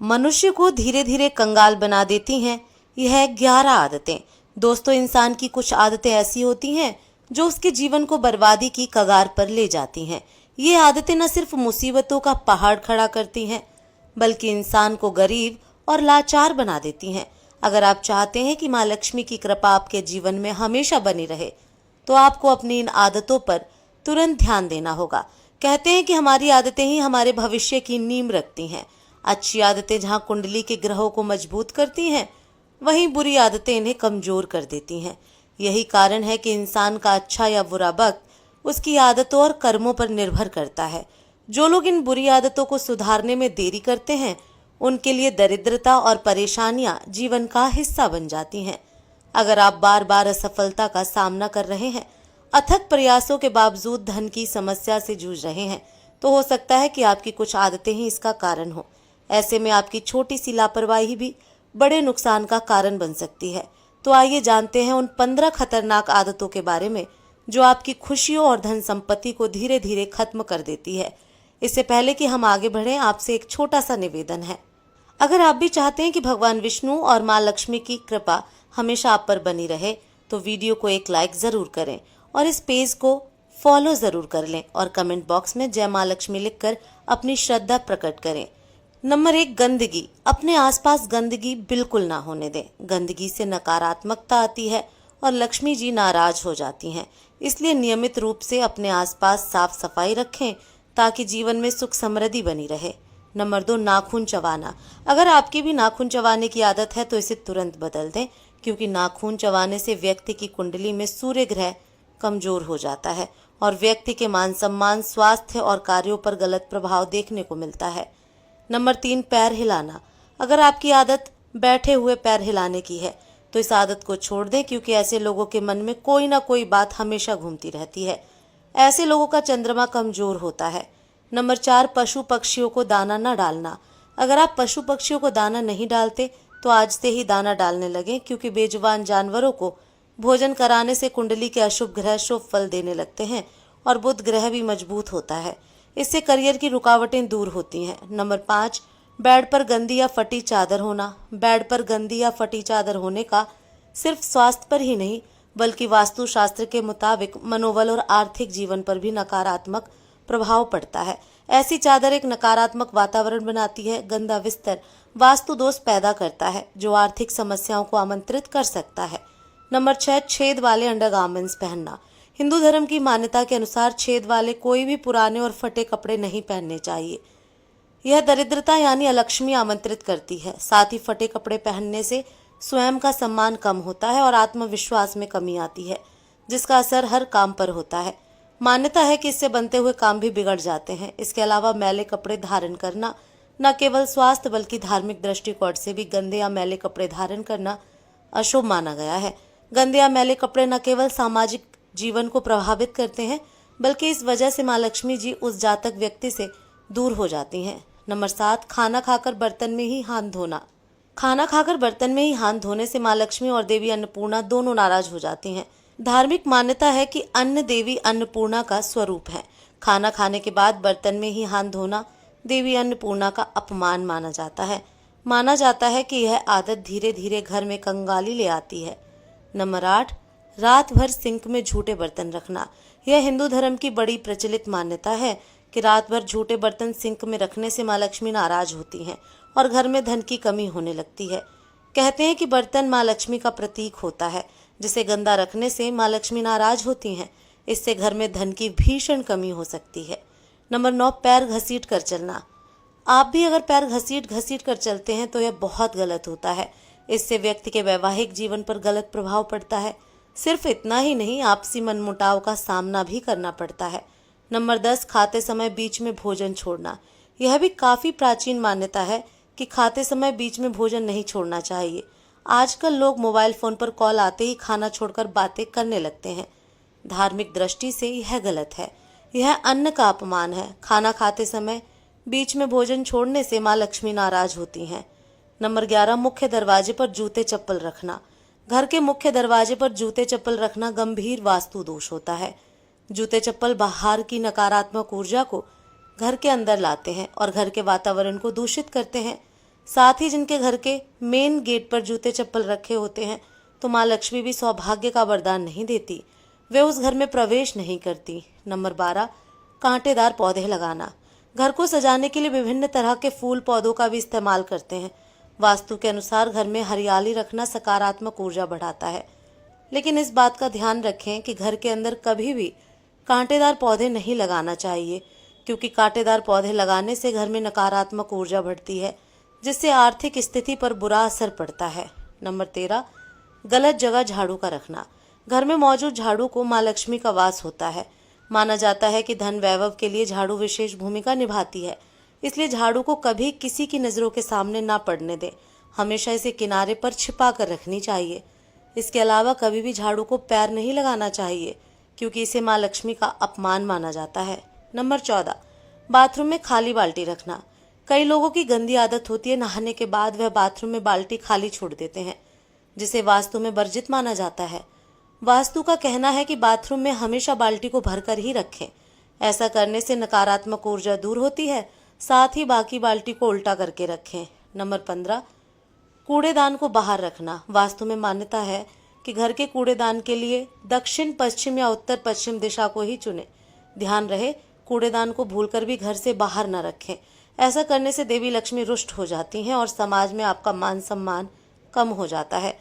मनुष्य को धीरे धीरे कंगाल बना देती हैं यह 11 आदतें। दोस्तों, इंसान की कुछ आदतें ऐसी होती हैं जो उसके जीवन को बर्बादी की कगार पर ले जाती हैं। ये आदतें न सिर्फ मुसीबतों का पहाड़ खड़ा करती हैं, बल्कि इंसान को गरीब और लाचार बना देती हैं। अगर आप चाहते हैं कि माँ लक्ष्मी की कृपा आपके जीवन में हमेशा बनी रहे, तो आपको अपनी इन आदतों पर तुरंत ध्यान देना होगा। कहते हैं कि हमारी आदतें ही हमारे भविष्य की नींव रखती हैं। अच्छी आदतें जहां कुंडली के ग्रहों को मजबूत करती हैं, वहीं बुरी आदतें इन्हें कमजोर कर देती हैं। यही कारण है कि इंसान का अच्छा या बुरा वक्त उसकी आदतों और कर्मों पर निर्भर करता है। जो लोग इन बुरी आदतों को सुधारने में देरी करते हैं, उनके लिए दरिद्रता और परेशानियां जीवन का हिस्सा बन जाती हैं। अगर आप बार बार असफलता का सामना कर रहे हैं, अथक प्रयासों के बावजूद धन की समस्या से जूझ रहे हैं, तो हो सकता है कि आपकी कुछ आदतें ही इसका कारण हो। ऐसे में आपकी छोटी सी लापरवाही भी बड़े नुकसान का कारण बन सकती है। तो आइए जानते हैं उन 15 खतरनाक आदतों के बारे में जो आपकी खुशियों और धन संपत्ति को धीरे धीरे खत्म कर देती है। इससे पहले कि हम आगे बढ़ें, आपसे एक छोटा सा निवेदन है। अगर आप भी चाहते हैं कि भगवान विष्णु और माँ लक्ष्मी की कृपा हमेशा आप पर बनी रहे, तो वीडियो को एक लाइक जरूर करें और इस पेज को फॉलो जरूर कर लें और कमेंट बॉक्स में जय माँ लक्ष्मी लिखकर अपनी श्रद्धा प्रकट करें। नंबर 1, गंदगी। अपने आसपास गंदगी बिल्कुल ना होने दें। गंदगी से नकारात्मकता आती है और लक्ष्मी जी नाराज हो जाती हैं। इसलिए नियमित रूप से अपने आसपास साफ सफाई रखें ताकि जीवन में सुख समृद्धि बनी रहे। नंबर 2, नाखून चबाना। अगर आपकी भी नाखून चबाने की आदत है तो इसे तुरंत बदल दें, क्योंकि नाखून चबाने से व्यक्ति की कुंडली में सूर्य ग्रह कमजोर हो जाता है और व्यक्ति के मान सम्मान, स्वास्थ्य और कार्यों पर गलत प्रभाव देखने को मिलता है। नंबर 3, पैर हिलाना। अगर आपकी आदत बैठे हुए पैर हिलाने की है, तो इस आदत को छोड़ दें, क्योंकि ऐसे लोगों के मन में कोई ना कोई बात हमेशा घूमती रहती है। ऐसे लोगों का चंद्रमा कमजोर होता है। नंबर 4, पशु पक्षियों को दाना न डालना। अगर आप पशु पक्षियों को दाना नहीं डालते, तो आज से ही दाना डालने लगे, क्योंकि बेजुबान जानवरों को भोजन कराने से कुंडली के अशुभ ग्रह शुभ फल देने लगते हैं और बुध ग्रह भी मजबूत होता है। इससे करियर की रुकावटें दूर होती हैं। नंबर 5, बेड पर गंदी या फटी चादर होना। बेड पर गंदी या फटी चादर होने का सिर्फ स्वास्थ्य पर ही नहीं, बल्कि वास्तुशास्त्र के मुताबिक मनोबल और आर्थिक जीवन पर भी नकारात्मक प्रभाव पड़ता है। ऐसी चादर एक नकारात्मक वातावरण बनाती है। गंदा बिस्तर वास्तु दोष पैदा करता है, जो आर्थिक समस्याओं को आमंत्रित कर सकता है। नंबर 6, छेद वाले अंडरगारमेंट्स पहनना। हिंदू धर्म की मान्यता के अनुसार छेद वाले कोई भी पुराने और फटे कपड़े नहीं पहनने चाहिए। यह दरिद्रता यानी अलक्ष्मी आमंत्रित करती है। साथ ही फटे कपड़े पहनने से स्वयं का सम्मान कम होता है और आत्मविश्वास में कमी आती है, जिसका असर हर काम पर होता है। मान्यता है कि इससे बनते हुए काम भी बिगड़ जाते हैं। इसके अलावा मैले कपड़े धारण करना न केवल स्वास्थ्य बल्कि धार्मिक दृष्टिकोण से भी गंदे या मैले कपड़े धारण करना अशुभ माना गया है। गंदे या मैले कपड़े न केवल सामाजिक जीवन को प्रभावित करते हैं, बल्कि इस वजह से माँ लक्ष्मी जी उस जातक व्यक्ति से दूर हो जाती हैं। नंबर 7, खाना खाकर बर्तन में ही हाथ धोना। खाना खाकर बर्तन में ही हाथ धोने से माँ लक्ष्मी और देवी अन्नपूर्णा दोनों नाराज हो जाती हैं। धार्मिक मान्यता है कि अन्न देवी अन्नपूर्णा का स्वरूप है। खाना खाने के बाद बर्तन में ही हाथ धोना देवी अन्नपूर्णा का अपमान माना जाता है। माना जाता है कि यह आदत धीरे धीरे घर में कंगाली ले आती है। नंबर 8, रात भर सिंक में झूठे बर्तन रखना। यह हिंदू धर्म की बड़ी प्रचलित मान्यता है कि रात भर झूठे बर्तन सिंक में रखने से माँ लक्ष्मी नाराज होती हैं और घर में धन की कमी होने लगती है। कहते हैं कि बर्तन माँ लक्ष्मी का प्रतीक होता है, जिसे गंदा रखने से माँ लक्ष्मी नाराज होती हैं। इससे घर में धन की भीषण कमी हो सकती है। नंबर 9, पैर घसीट कर चलना। आप भी अगर पैर घसीट घसीट कर चलते हैं तो यह बहुत गलत होता है। इससे व्यक्ति के वैवाहिक जीवन पर गलत प्रभाव पड़ता है। सिर्फ इतना ही नहीं, आपसी मनमुटाव का सामना भी करना पड़ता है। नंबर 10, खाते समय बीच में भोजन छोड़ना। यह भी काफी प्राचीन मान्यता है कि खाते समय बीच में भोजन नहीं छोड़ना चाहिए। आजकल लोग मोबाइल फोन पर कॉल आते ही खाना छोड़कर बातें करने लगते हैं। धार्मिक दृष्टि से यह गलत है। यह अन्न का अपमान है। खाना खाते समय बीच में भोजन छोड़ने से माँ लक्ष्मी नाराज होती हैं। नंबर 11, मुख्य दरवाजे पर जूते चप्पल रखना। घर के मुख्य दरवाजे पर जूते चप्पल रखना गंभीर वास्तु दोष होता है। जूते चप्पल बाहर की नकारात्मक ऊर्जा को घर के अंदर लाते हैं और घर के वातावरण को दूषित करते हैं। साथ ही जिनके घर के मेन गेट पर जूते चप्पल रखे होते हैं तो माँ लक्ष्मी भी सौभाग्य का वरदान नहीं देती, वे उस घर में प्रवेश नहीं करती। नंबर 12, कांटेदार पौधे लगाना। घर को सजाने के लिए विभिन्न तरह के फूल पौधों का भी इस्तेमाल करते हैं। वास्तु के अनुसार घर में हरियाली रखना सकारात्मक ऊर्जा बढ़ाता है, लेकिन इस बात का ध्यान रखें कि घर के अंदर कभी भी कांटेदार पौधे नहीं लगाना चाहिए, क्योंकि कांटेदार पौधे लगाने से घर में नकारात्मक ऊर्जा बढ़ती है, जिससे आर्थिक स्थिति पर बुरा असर पड़ता है। नंबर 13, गलत जगह झाड़ू का रखना। घर में मौजूद झाड़ू को माँ लक्ष्मी का वास होता है। माना जाता है कि धन वैभव के लिए झाड़ू विशेष भूमिका निभाती है, इसलिए झाड़ू को कभी किसी की नज़रों के सामने ना पड़ने दें। हमेशा इसे किनारे पर छिपा कर रखनी चाहिए। इसके अलावा कभी भी झाड़ू को पैर नहीं लगाना चाहिए, क्योंकि इसे माँ लक्ष्मी का अपमान माना जाता है। नंबर 14, बाथरूम में खाली बाल्टी रखना। कई लोगों की गंदी आदत होती है, नहाने के बाद वह बाथरूम में बाल्टी खाली छोड़ देते हैं, जिसे वास्तु में वर्जित माना जाता है। वास्तु का कहना है कि बाथरूम में हमेशा बाल्टी को भरकर ही रखें। ऐसा करने से नकारात्मक ऊर्जा दूर होती है, साथ ही बाकी बाल्टी को उल्टा करके रखें। नंबर 15, कूड़ेदान को बाहर रखना। वास्तु में मान्यता है कि घर के कूड़ेदान के लिए दक्षिण पश्चिम या उत्तर पश्चिम दिशा को ही चुनें। ध्यान रहे, कूड़ेदान को भूलकर भी घर से बाहर न रखें। ऐसा करने से देवी लक्ष्मी रुष्ट हो जाती हैं और समाज में आपका मान सम्मान कम हो जाता है।